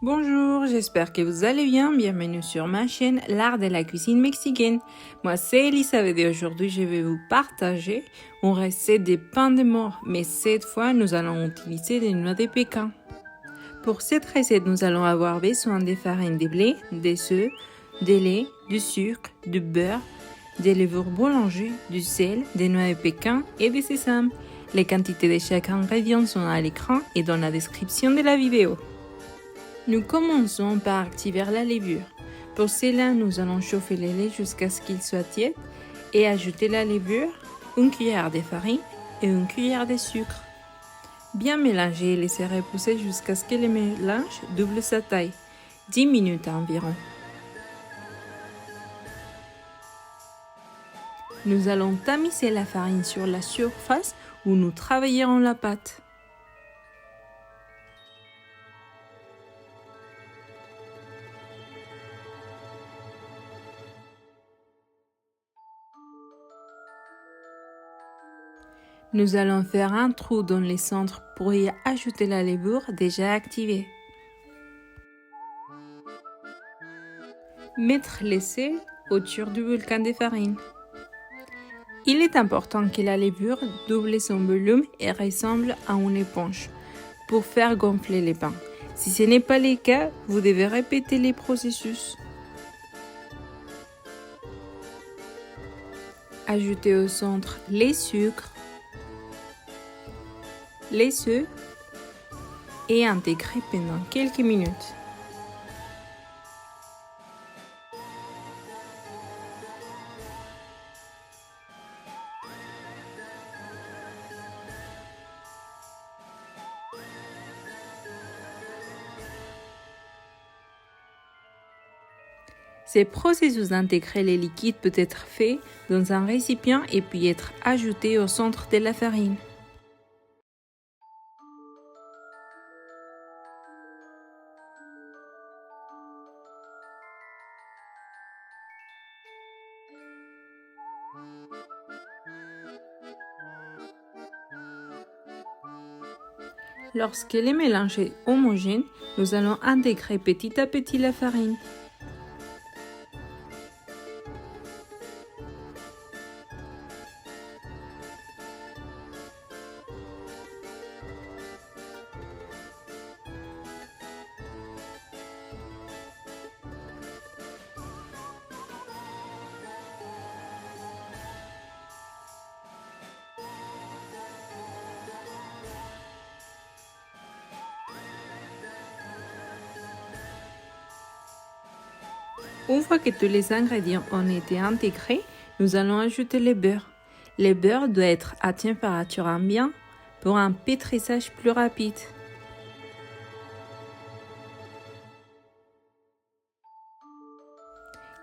Bonjour, j'espère que vous allez bien. Bienvenue sur ma chaîne L'Art de la cuisine mexicaine. Moi, c'est Elisabeth et aujourd'hui, je vais vous partager une recette de pain de mort. Mais cette fois, nous allons utiliser des noix de pécan. Pour cette recette, nous allons avoir besoin de farine de blé, des œufs, de lait, du sucre, du beurre, des levures boulanger, du sel, des noix de pécan et du sésame. Les quantités de chaque ingrédient sont à l'écran et dans la description de la vidéo. Nous commençons par activer la levure. Pour cela, nous allons chauffer le lait jusqu'à ce qu'il soit tiède et ajouter la levure, une cuillère de farine et une cuillère de sucre. Bien mélanger et laisser reposer jusqu'à ce que le mélange double sa taille, 10 minutes environ. Nous allons tamiser la farine sur la surface où nous travaillerons la pâte. Nous allons faire un trou dans le centre pour y ajouter la levure déjà activée. Mettre le sel autour du volcan de farine. Il est important que la levure double son volume et ressemble à une éponge pour faire gonfler les pains. Si ce n'est pas le cas, vous devez répéter les processus. Ajoutez au centre les sucres, les œufs et intégrer pendant quelques minutes. Ce processus d'intégrer les liquides peut être fait dans un récipient et puis être ajouté au centre de la farine. Lorsque le mélange est homogène, nous allons intégrer petit à petit la farine. Une fois que tous les ingrédients ont été intégrés, nous allons ajouter le beurre. Le beurre doit être à température ambiante pour un pétrissage plus rapide.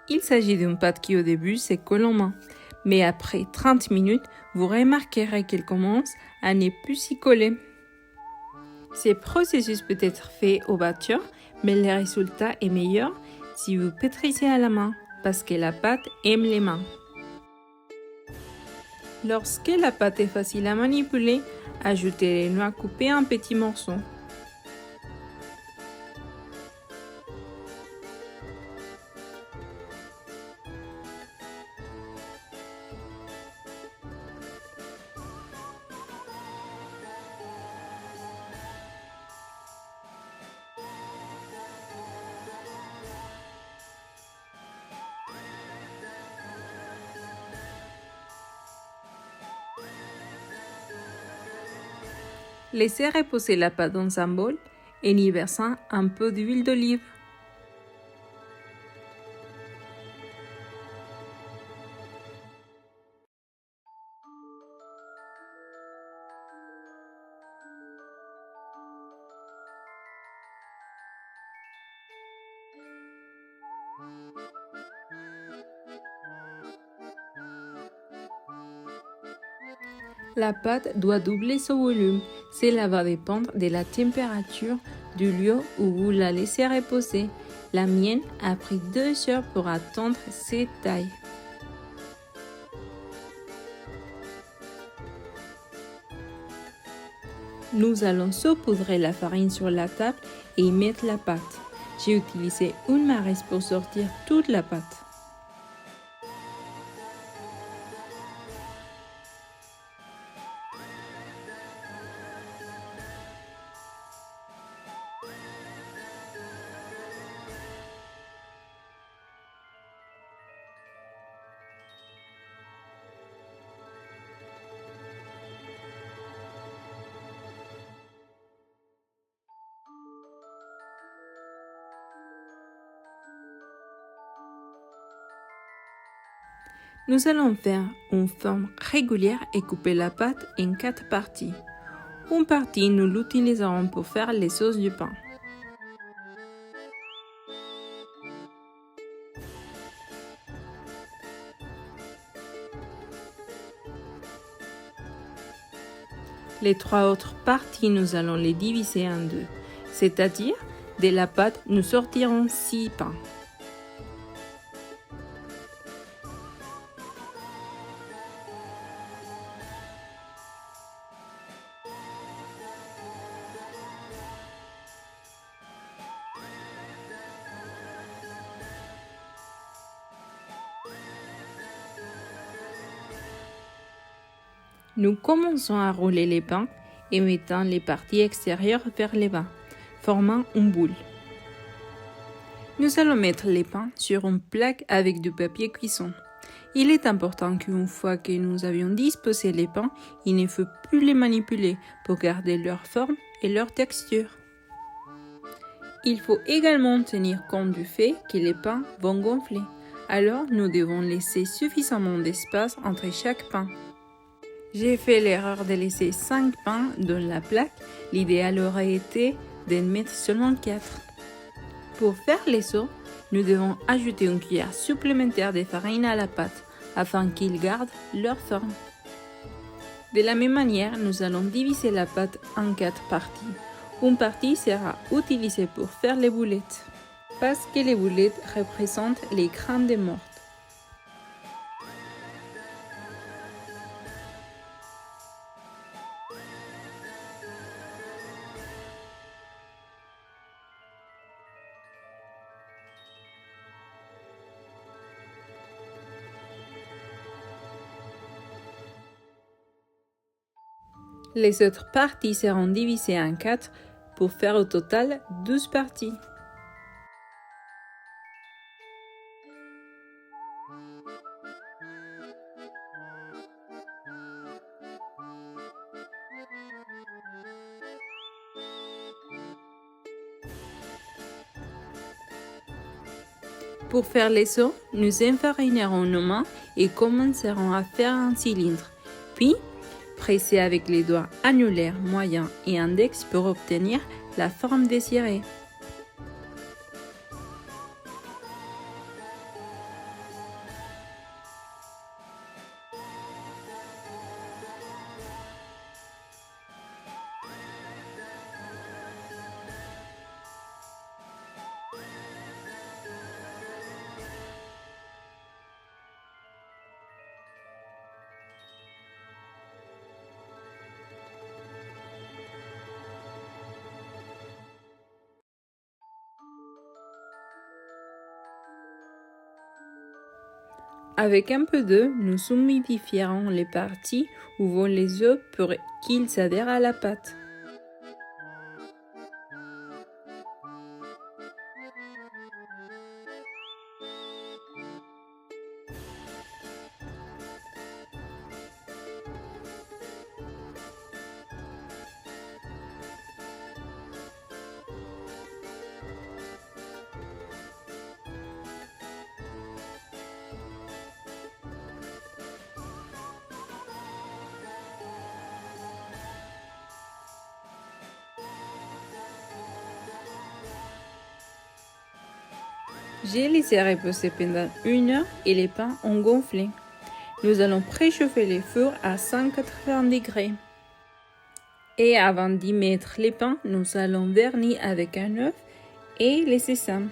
Il s'agit d'une pâte qui au début se colle en main, mais après 30 minutes, vous remarquerez qu'elle commence à ne plus s'y coller. Ce processus peut être fait au batteur, mais le résultat est meilleur si vous pétrissez à la main, parce que la pâte aime les mains. Lorsque la pâte est facile à manipuler, ajoutez les noix coupées en petits morceaux. Laissez reposer la pâte dans un bol et y versez un peu d'huile d'olive. La pâte doit doubler son volume. Cela va dépendre de la température du lieu où vous la laissez reposer. La mienne a pris 2 heures pour atteindre cette taille. Nous allons saupoudrer la farine sur la table et y mettre la pâte. J'ai utilisé une maresse pour sortir toute la pâte. Nous allons faire une forme régulière et couper la pâte en 4 parties. Une partie, nous l'utiliserons pour faire les sauces du pain. Les 3 autres parties, nous allons les diviser en 2, c'est-à-dire, de la pâte, nous sortirons 6 pains. Nous commençons à rouler les pains et mettons les parties extérieures vers le bas, formant une boule. Nous allons mettre les pains sur une plaque avec du papier cuisson. Il est important qu'une fois que nous avions disposé les pains, il ne faut plus les manipuler pour garder leur forme et leur texture. Il faut également tenir compte du fait que les pains vont gonfler. Alors, nous devons laisser suffisamment d'espace entre chaque pain. J'ai fait l'erreur de laisser 5 pains dans la plaque. L'idéal aurait été d'en mettre seulement 4. Pour faire les sauts, nous devons ajouter une cuillère supplémentaire de farine à la pâte afin qu'ils gardent leur forme. De la même manière, nous allons diviser la pâte en 4 parties. Une partie sera utilisée pour faire les boulettes, parce que les boulettes représentent les graines de morte. Les autres parties seront divisées en 4 pour faire au total 12 parties. Pour faire les sauts, nous enfarinerons nos mains et commencerons à faire un cylindre. Puis, presser avec les doigts annulaires, moyens et index pour obtenir la forme désirée. Avec un peu d'eau, nous humidifierons les parties où vont les œufs pour qu'ils s'adhèrent à la pâte. J'ai laissé reposer pendant 1 heure et les pains ont gonflé. Nous allons préchauffer les fours à 180 degrés. Et avant d'y mettre les pains, nous allons vernir avec un œuf et les sésames.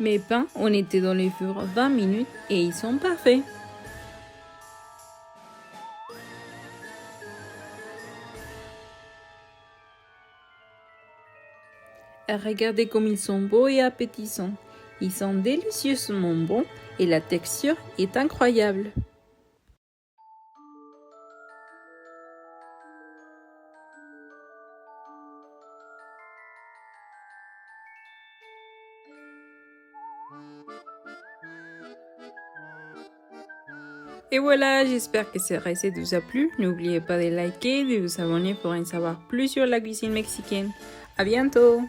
Mes pains, on était dans les fours 20 minutes et ils sont parfaits. Regardez comme ils sont beaux et appétissants. Ils sont délicieusement bons et la texture est incroyable. Et voilà, j'espère que cette recette vous a plu. N'oubliez pas de liker et de vous abonner pour en savoir plus sur la cuisine mexicaine. À bientôt!